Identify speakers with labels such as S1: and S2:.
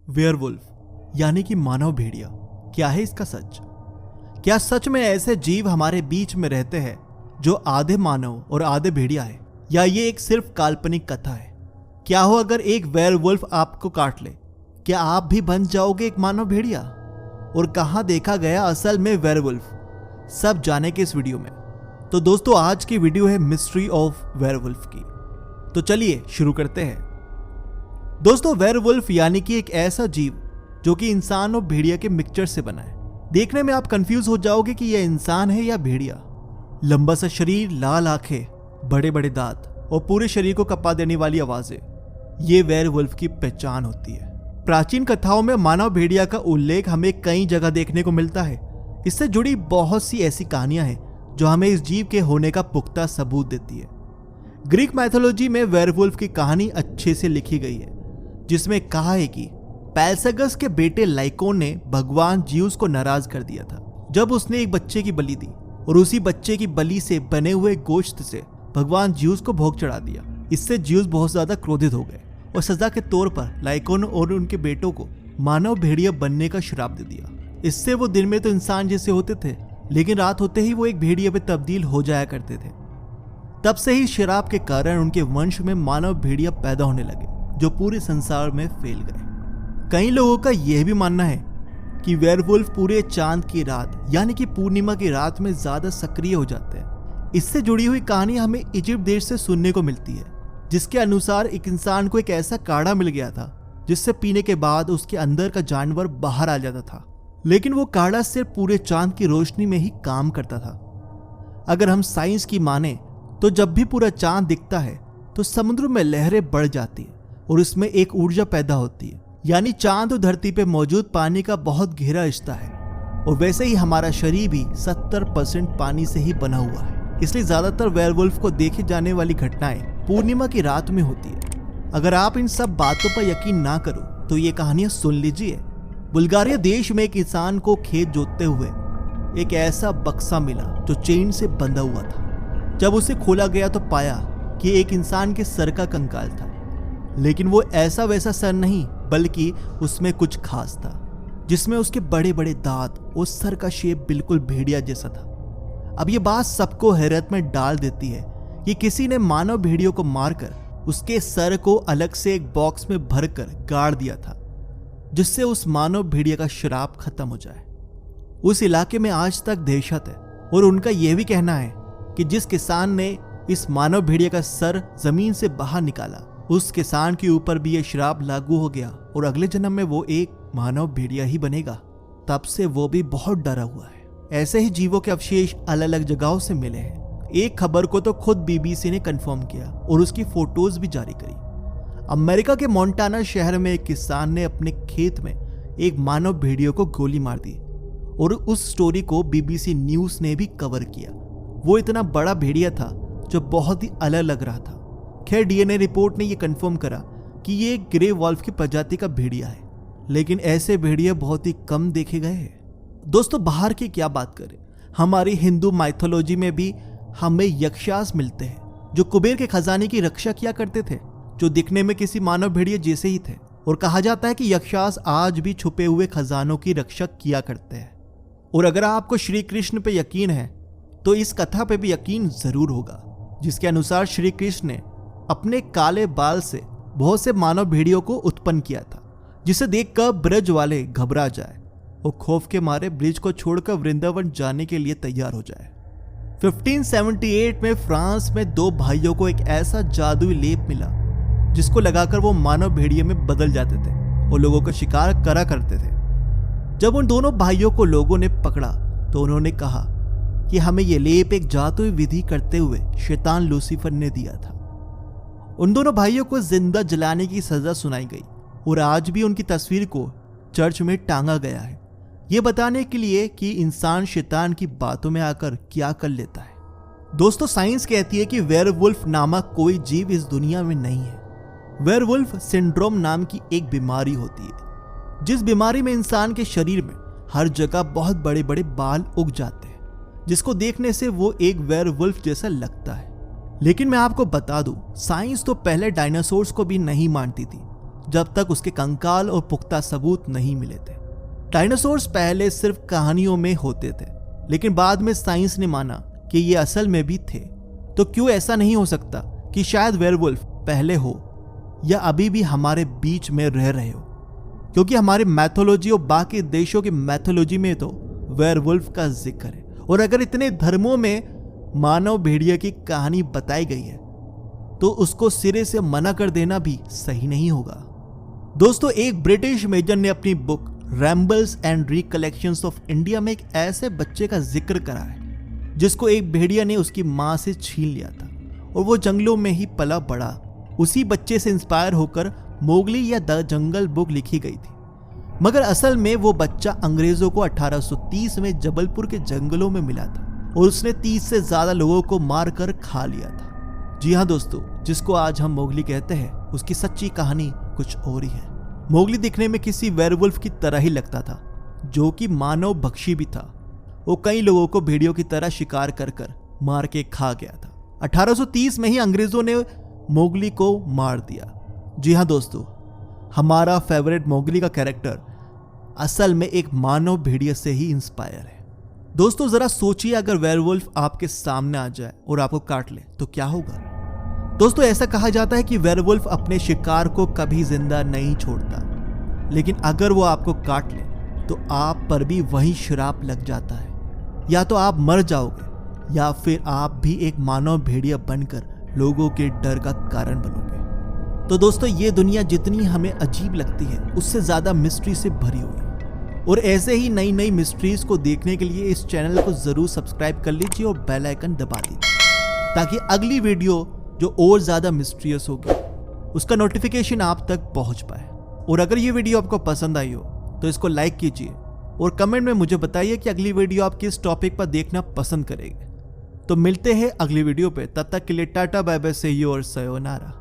S1: Werewolf यानी कि मानव भेड़िया, क्या है इसका सच? क्या सच में ऐसे जीव हमारे बीच में रहते हैं जो आधे मानव और आधे भेड़िया है, या ये एक सिर्फ काल्पनिक कथा है? क्या हो अगर एक वेयरवुल्फ आपको काट ले, क्या आप भी बन जाओगे एक मानव भेड़िया? और कहां देखा गया असल में वेयरवुल्फ, सब जाने के इस वीडियो में। तो दोस्तों, आज की वीडियो है मिस्ट्री ऑफ वेयरवुल्फ की। तो चलिए शुरू करते हैं। दोस्तों, वेयरवुल्फ यानी कि एक ऐसा जीव जो कि इंसान और भेड़िया के मिक्सचर से बना है। देखने में आप कंफ्यूज हो जाओगे कि यह इंसान है या भेड़िया। लंबा सा शरीर, लाल आंखें, बड़े बड़े दांत और पूरे शरीर को कपा देने वाली आवाजें, ये वेयरवुल्फ की पहचान होती है। प्राचीन कथाओं में मानव भेड़िया का उल्लेख हमें कई जगह देखने को मिलता है। इससे जुड़ी बहुत सी ऐसी कहानियां हैं जो हमें इस जीव के होने का पुख्ता सबूत देती है। ग्रीक मैथोलॉजी में वेयरवुल्फ की कहानी अच्छे से लिखी गई है, जिसमें कहा है कि पैलसेगस के बेटे लाइकोन ने भगवान ज्यूस को नाराज कर दिया था जब उसने एक बच्चे की बलि दी, और उसी बच्चे की बलि से बने हुए गोश्त से भगवान ज्यूस को भोग चढ़ा दिया। इससे ज्यूस बहुत ज्यादा क्रोधित हो गए और सजा के तौर पर लाइकोन और उनके बेटों को मानव भेड़िया बनने का श्राप दे दिया। इससे वो दिन में तो इंसान जैसे होते थे, लेकिन रात होते ही वो एक भेड़िया में तब्दील हो जाया करते थे। तब से ही श्राप के कारण उनके वंश में मानव भेड़िया पैदा होने लगे, जो पूरे संसार में फैल गए। कई लोगों का यह भी मानना है कि वेयरवुल्फ पूरे चांद की रात यानी कि पूर्णिमा की रात में ज्यादा सक्रिय हो जाते हैं। इससे जुड़ी हुई कहानी हमें इजिप्ट देश से सुनने को मिलती है, जिसके अनुसार एक इंसान को एक ऐसा काढ़ा मिल गया था जिससे पीने के बाद उसके अंदर का जानवर बाहर आ जाता था, लेकिन वो काढ़ा सिर्फ पूरे चांद की रोशनी में ही काम करता था। अगर हम साइंस की माने तो जब भी पूरा चांद दिखता है तो समुद्र में लहरें बढ़ जाती है और इसमें एक ऊर्जा पैदा होती है, यानी चांद और धरती पे मौजूद पानी का बहुत गहरा रिश्ता है। और वैसे ही हमारा शरीर भी 70% पानी से ही बना हुआ है, इसलिए ज्यादातर वेयरवुल्फ को देखी जाने वाली घटनाएं पूर्णिमा की रात में होती है। अगर आप इन सब बातों पर यकीन ना करो तो ये कहानियां सुन लीजिए। बुल्गारिया देश में एक किसान को खेत जोतते हुए एक ऐसा बक्सा मिला जो चेन से बंधा हुआ था। जब उसे खोला गया तो पाया कि एक इंसान के सर का कंकाल था, लेकिन वो ऐसा वैसा सर नहीं, बल्कि उसमें कुछ खास था, जिसमें उसके बड़े बड़े दांत और सर का शेप बिल्कुल भेड़िया जैसा था। अब ये बात सबको हैरत में डाल देती है कि किसी ने मानव भेड़ियों को मारकर उसके सर को अलग से एक बॉक्स में भरकर गाड़ दिया था, जिससे उस मानव भेड़िया का श्राप खत्म हो जाए। उस इलाके में आज तक दहशत है, और उनका यह भी कहना है कि जिस किसान ने इस मानव भेड़िया का सर जमीन से बाहर निकाला, उस किसान के ऊपर भी यह श्राप लागू हो गया और अगले जन्म में वो एक मानव भेड़िया ही बनेगा। तब से वो भी बहुत डरा हुआ है। ऐसे ही जीवों के अवशेष अलग अलग जगहों से मिले हैं। एक खबर को तो खुद बीबीसी ने कंफर्म किया और उसकी फोटोज भी जारी करी। अमेरिका के मोंटाना शहर में एक किसान ने अपने खेत में एक मानव भेड़िया को गोली मार दी, और उस स्टोरी को बीबीसी न्यूज ने भी कवर किया। वो इतना बड़ा भेड़िया था जो बहुत ही अलग लग रहा था। खैर, डीएनए रिपोर्ट ने यह कंफर्म करा कि ये ग्रे वॉल्फ की प्रजाति का भेड़िया है, लेकिन ऐसे भेड़िया बहुत ही कम देखे गए हैं। दोस्तों, बाहर की क्या बात करें, हमारी हिंदू माइथोलॉजी में भी हमें यक्षास मिलते हैं जो कुबेर के खजाने की रक्षा किया करते थे, जो दिखने में किसी मानव भेड़िया जैसे ही थे। और कहा जाता है कि यक्षास आज भी छुपे हुए खजानों की रक्षा किया करते हैं। और अगर आपको श्री कृष्ण पे यकीन है तो इस कथा पे भी यकीन जरूर होगा, जिसके अनुसार श्री कृष्ण ने अपने काले बाल से बहुत से मानव भेड़ियों को उत्पन्न किया था, जिसे देखकर ब्रज वाले घबरा जाए और खौफ के मारे ब्रिज को छोड़कर वृंदावन जाने के लिए तैयार हो जाए। 1578 में फ्रांस में दो भाइयों को एक ऐसा जादुई लेप मिला जिसको लगाकर वो मानव भेड़िए में बदल जाते थे और लोगों का शिकार करा करते थे। जब उन दोनों भाइयों को लोगों ने पकड़ा तो उन्होंने कहा कि हमें यह लेप एक जादुई विधि करते हुए शैतान लूसीफर ने दिया था। उन दोनों भाइयों को जिंदा जलाने की सजा सुनाई गई, और आज भी उनकी तस्वीर को चर्च में टांगा गया है, यह बताने के लिए कि इंसान शैतान की बातों में आकर क्या कर लेता है। दोस्तों, साइंस कहती है कि वेयरवुल्फ नामक कोई जीव इस दुनिया में नहीं है। वेयरवुल्फ सिंड्रोम नाम की एक बीमारी होती है, जिस बीमारी में इंसान के शरीर में हर जगह बहुत बड़े बड़े बाल उग जाते हैं, जिसको देखने से वो एक वेयरवुल्फ जैसा लगता है। लेकिन मैं आपको बता दूं, साइंस तो पहले डायनासोर्स को भी नहीं मानती थी, जब तक उसके कंकाल और पुख्ता सबूत नहीं मिले थे। डायनासोर्स पहले सिर्फ कहानियों में होते थे, लेकिन बाद में साइंस ने माना कि ये असल में भी थे। तो क्यों ऐसा नहीं हो सकता कि शायद वेयरवुल्फ पहले हो या अभी भी हमारे बीच में रह रहे हो? क्योंकि हमारी मैथोलॉजी और बाकी देशों की मैथोलॉजी में तो वेयरवुल्फ का जिक्र है, और अगर इतने धर्मों में मानव भेड़िया की कहानी बताई गई है तो उसको सिरे से मना कर देना भी सही नहीं होगा। दोस्तों, एक ब्रिटिश मेजर ने अपनी book rambles and recollections of India में एक ऐसे बच्चे का जिक्र करा है जिसको एक भेड़िया ने उसकी मां से छीन लिया था और वो जंगलों में ही पला बड़ा। उसी बच्चे से इंस्पायर होकर मोगली या द जंगल बुक लिखी गई थी, मगर असल में वो बच्चा अंग्रेजों को 1830 में जबलपुर के जंगलों में मिला था और उसने 30 से ज्यादा लोगों को मारकर खा लिया था। जी हाँ दोस्तों, जिसको आज हम मोगली कहते हैं, उसकी सच्ची कहानी कुछ और ही है। मोगली दिखने में किसी वेयरवुल्फ की तरह ही लगता था, जो कि मानव भक्षी भी था। वो कई लोगों को भेड़ियों की तरह शिकार कर कर मार के खा गया था। 1830 में ही अंग्रेजों ने मोगली को मार दिया। जी हाँ दोस्तों, हमारा फेवरेट मोगली का कैरेक्टर असल में एक मानव भेड़िया से ही इंस्पायर है। दोस्तों, जरा सोचिए, अगर वेयरवुल्फ आपके सामने आ जाए और आपको काट ले तो क्या होगा? दोस्तों, ऐसा कहा जाता है कि वेयरवुल्फ अपने शिकार को कभी जिंदा नहीं छोड़ता, लेकिन अगर वो आपको काट ले तो आप पर भी वही श्राप लग जाता है। या तो आप मर जाओगे या फिर आप भी एक मानव भेड़िया बनकर लोगों के डर का कारण बनोगे। तो दोस्तों, ये दुनिया जितनी हमें अजीब लगती है उससे ज्यादा मिस्ट्री से भरी हुई है, और ऐसे ही नई नई मिस्ट्रीज को देखने के लिए इस चैनल को जरूर सब्सक्राइब कर लीजिए और बेल आइकन दबा दीजिए, ताकि अगली वीडियो जो और ज्यादा मिस्ट्रियस होगी उसका नोटिफिकेशन आप तक पहुंच पाए। और अगर ये वीडियो आपको पसंद आई हो तो इसको लाइक कीजिए और कमेंट में मुझे बताइए कि अगली वीडियो आप किस टॉपिक पर देखना पसंद करेंगे। तो मिलते हैं अगली वीडियो पे, तब तक के लिए टाटा बाय बाय, से यू और सयोनारा।